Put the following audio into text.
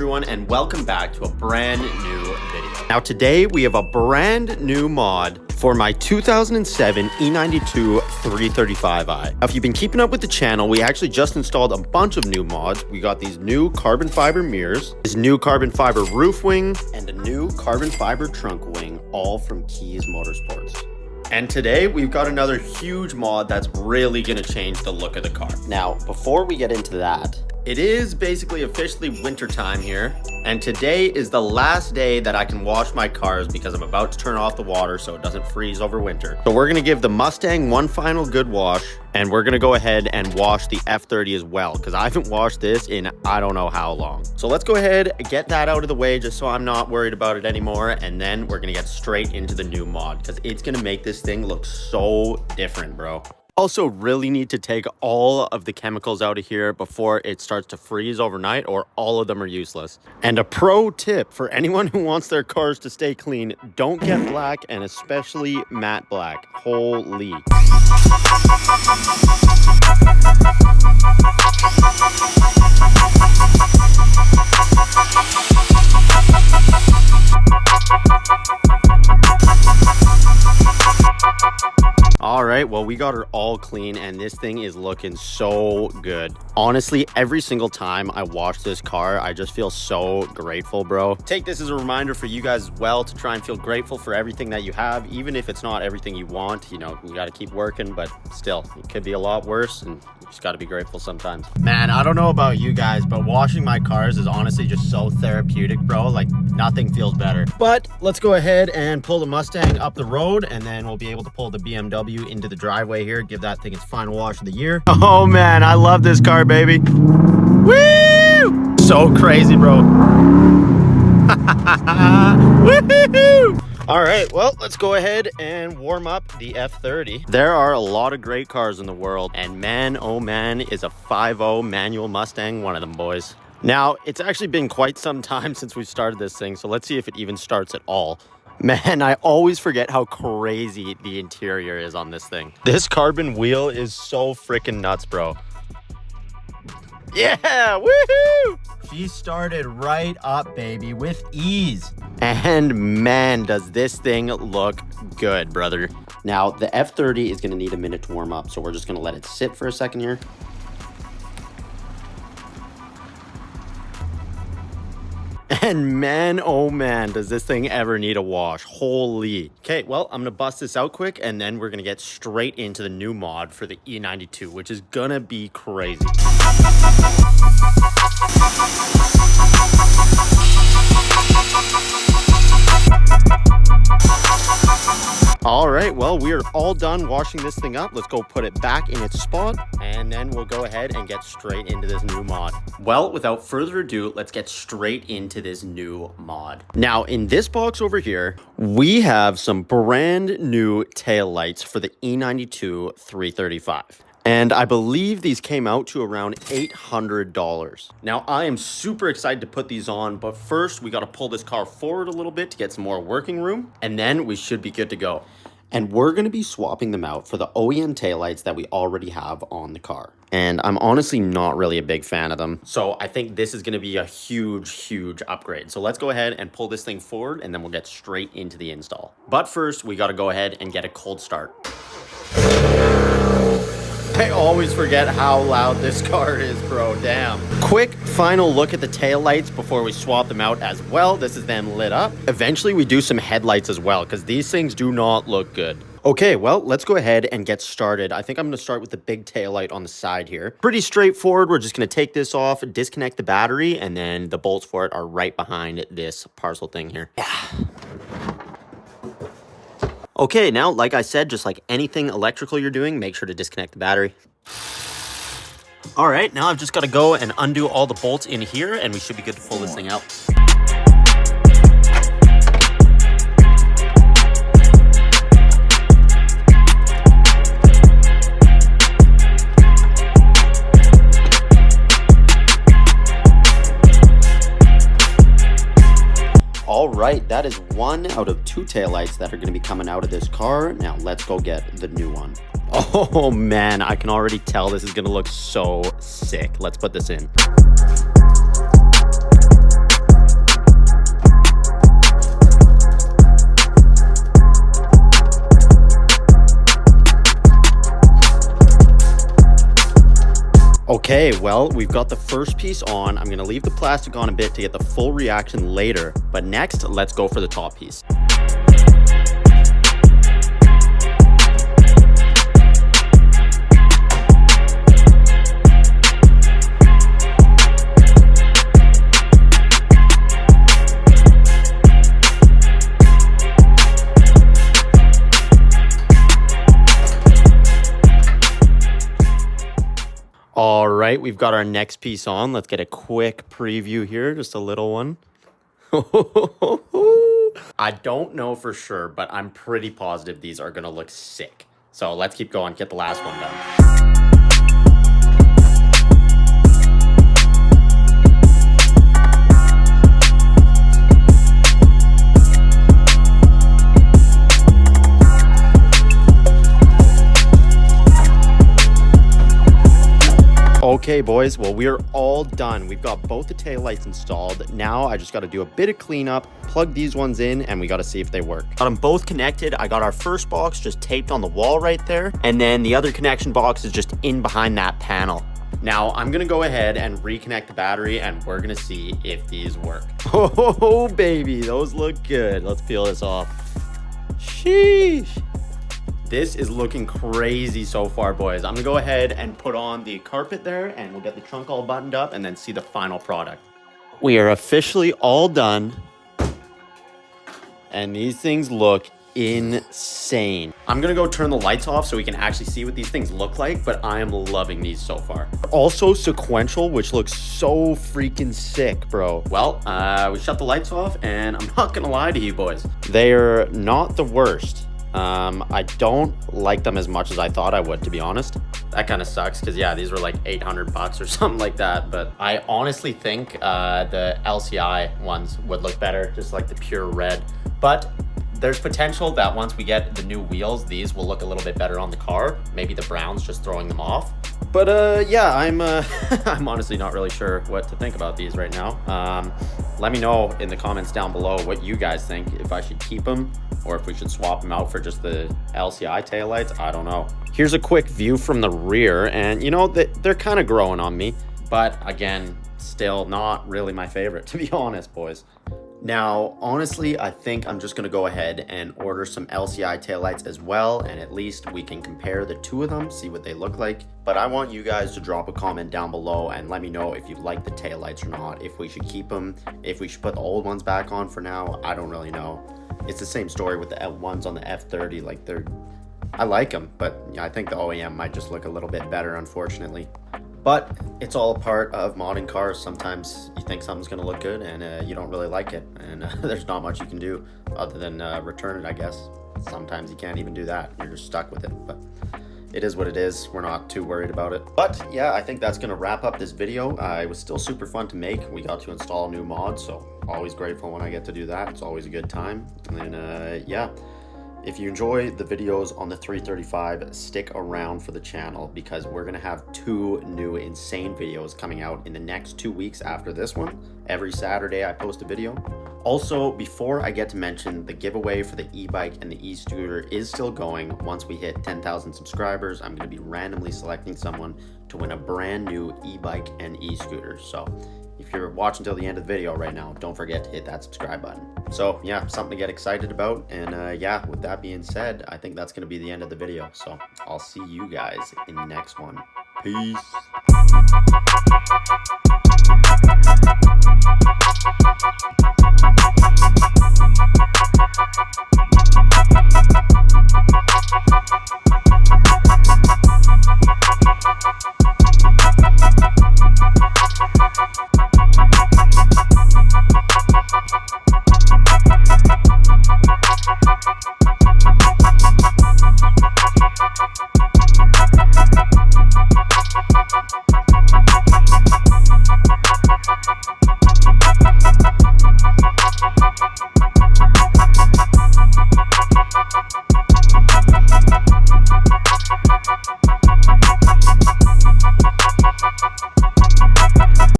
everyone, and welcome back to a brand new video. Now today we have a brand new mod for my 2007 E92 335i. Now if you've been keeping up with the channel, we actually just installed a bunch of new mods. We got these new carbon fiber mirrors, this new carbon fiber roof wing, and a new carbon fiber trunk wing, all from Keys Motorsports. And today we've got another huge mod that's really gonna change the look of the car. Now, before we get into that, it is basically officially winter time here, and today is the last day that I can wash my cars because I'm about to turn off the water so it doesn't freeze over winter. So we're gonna give the Mustang one final good wash, and we're gonna go ahead and wash the F30 as well, because I haven't washed this in I don't know how long. So let's go ahead and get that out of the way just so I'm not worried about it anymore, and then we're gonna get straight into the new mod, because it's gonna make this thing look so different, bro. Also really need to take all of the chemicals out of here before it starts to freeze overnight, or all of them are useless. And a pro tip for anyone who wants their cars to stay clean, don't get black, and especially matte black. Holy. All right, well, we got her all clean, and this thing is looking so good. Honestly, every single time I wash this car, I just feel so grateful, bro. Take this as a reminder for you guys as well to try and feel grateful for everything that you have, even if it's not everything you want. You know, you got to keep working, but still, it could be a lot worse, and you just got to be grateful sometimes. Man, I don't know about you guys, but washing my cars is honestly just so therapeutic, bro. Like, nothing feels better. But let's go ahead and pull the Mustang up the road, and then we'll be able to pull the BMW into the driveway here, give that thing its final wash of the year. Oh man, I love this car, baby. Woo! So crazy, bro. Woohoo! All right, well, let's go ahead and warm up the F30. There are a lot of great cars in the world, and man, oh man, is a 5.0 manual Mustang one of them, boys. Now, it's actually been quite some time since we started this thing, so let's see if it even starts at all. Man, I always forget how crazy the interior is on this thing. This carbon wheel is so freaking nuts, bro. Yeah, woohoo! She started right up, baby, with ease. And man, does this thing look good, brother. Now, the F30 is gonna need a minute to warm up, so we're just gonna let it sit for a second here. And man, oh man, does this thing ever need a wash. Holy. Okay, well, I'm gonna bust this out quick, and then we're gonna get straight into the new mod for the E92, which is gonna be crazy. All right, well, we are all done washing this thing up. Let's go put it back in its spot, and then we'll go ahead and get straight into this new mod. Well, without further ado, let's get straight into this new mod. Now, in this box over here, we have some brand new taillights for the E92 335. And I believe these came out to around $800. Now, I am super excited to put these on, but first we got to pull this car forward a little bit to get some more working room, and then we should be good to go. And we're going to be swapping them out for the OEM taillights that we already have on the car. And I'm honestly not really a big fan of them, so I think this is going to be a huge upgrade. So let's go ahead and pull this thing forward, and then we'll get straight into the install. But first, we got to go ahead and get a cold start. I always forget how loud this car is, bro. Damn. Quick final look at the taillights before we swap them out as well. This is them lit up. Eventually, we do some headlights as well, because these things do not look good. Okay, well, let's go ahead and get started. I think I'm going to start with the big taillight on the side here. Pretty straightforward. We're just going to take this off, disconnect the battery, and then the bolts for it are right behind this parcel thing here. Yeah. Okay, now, like I said, just like anything electrical you're doing, make sure to disconnect the battery. All right, now I've just got to go and undo all the bolts in here, and we should be good to pull this thing out. All right, that is one out of two taillights that are going to be coming out of this car. Now let's go get the new one. Oh man, I can already tell this is going to look so sick. Let's put this in. Okay, well, we've got the first piece on. I'm gonna leave the plastic on a bit to get the full reaction later, but next, let's go for the top piece. All right, we've got our next piece on. Let's get a quick preview here, just a little one. I don't know for sure, but I'm pretty positive these are gonna look sick. So let's keep going, get the last one done. Okay, boys, well, we're all done. We've got both the taillights installed. Now I just got to do a bit of cleanup, plug these ones in, and we got to see if they work. Got them both connected. I got our first box just taped on the wall right there, and then the other connection box is just in behind that panel. Now I'm gonna go ahead and reconnect the battery, and we're gonna see if these work. Oh, baby, those look good. Let's peel this off. Sheesh. This is looking crazy so far, boys. I'm gonna go ahead and put on the carpet there, and we'll get the trunk all buttoned up and then see the final product. We are officially all done, and these things look insane. I'm gonna go turn the lights off so we can actually see what these things look like, but I am loving these so far. Also sequential, which looks so freaking sick, bro. Well, we shut the lights off, and I'm not gonna lie to you, boys. They're not the worst. I don't like them as much as I thought I would, to be honest. That kind of sucks because, yeah, these were like 800 bucks or something like that. But I honestly think the LCI ones would look better, just like the pure red. But there's potential that once we get the new wheels, these will look a little bit better on the car. Maybe the brown's just throwing them off. But yeah, I'm I'm honestly not really sure what to think about these right now. Let me know in the comments down below what you guys think, if I should keep them or if we should swap them out for just the LCI taillights. I don't know. Here's a quick view from the rear, and you know, they're kind of growing on me, but again, still not really my favorite, to be honest, boys. Now, honestly, I think I'm just gonna go ahead and order some LCI taillights as well, and at least we can compare the two of them, see what they look like. But I want you guys to drop a comment down below and let me know if you like the taillights or not, if we should keep them, if we should put the old ones back on for now. I don't really know. It's the same story with the F1s on the F30. Like, I like them, but yeah, I think the OEM might just look a little bit better, unfortunately. But it's all a part of modding cars. Sometimes you think something's gonna look good and you don't really like it, and there's not much you can do other than return it, I guess. Sometimes you can't even do that. You're just stuck with it, but it is what it is. We're not too worried about it. But yeah, I think that's gonna wrap up this video. It was still super fun to make. We got to install a new mod, so always grateful when I get to do that. It's always a good time. And yeah. If you enjoy the videos on the 335, stick around for the channel because we're going to have 2 new insane videos coming out in the next 2 weeks after this one. Every Saturday I post a video. Also, before I get to mention, the giveaway for the e-bike and the e-scooter is still going. Once we hit 10,000 subscribers, I'm going to be randomly selecting someone to win a brand new e-bike and e-scooter. So if you're watching till the end of the video right now, don't forget to hit that subscribe button. So yeah, something to get excited about. And yeah, with that being said, I think that's going to be the end of the video. So I'll see you guys in the next one. Peace.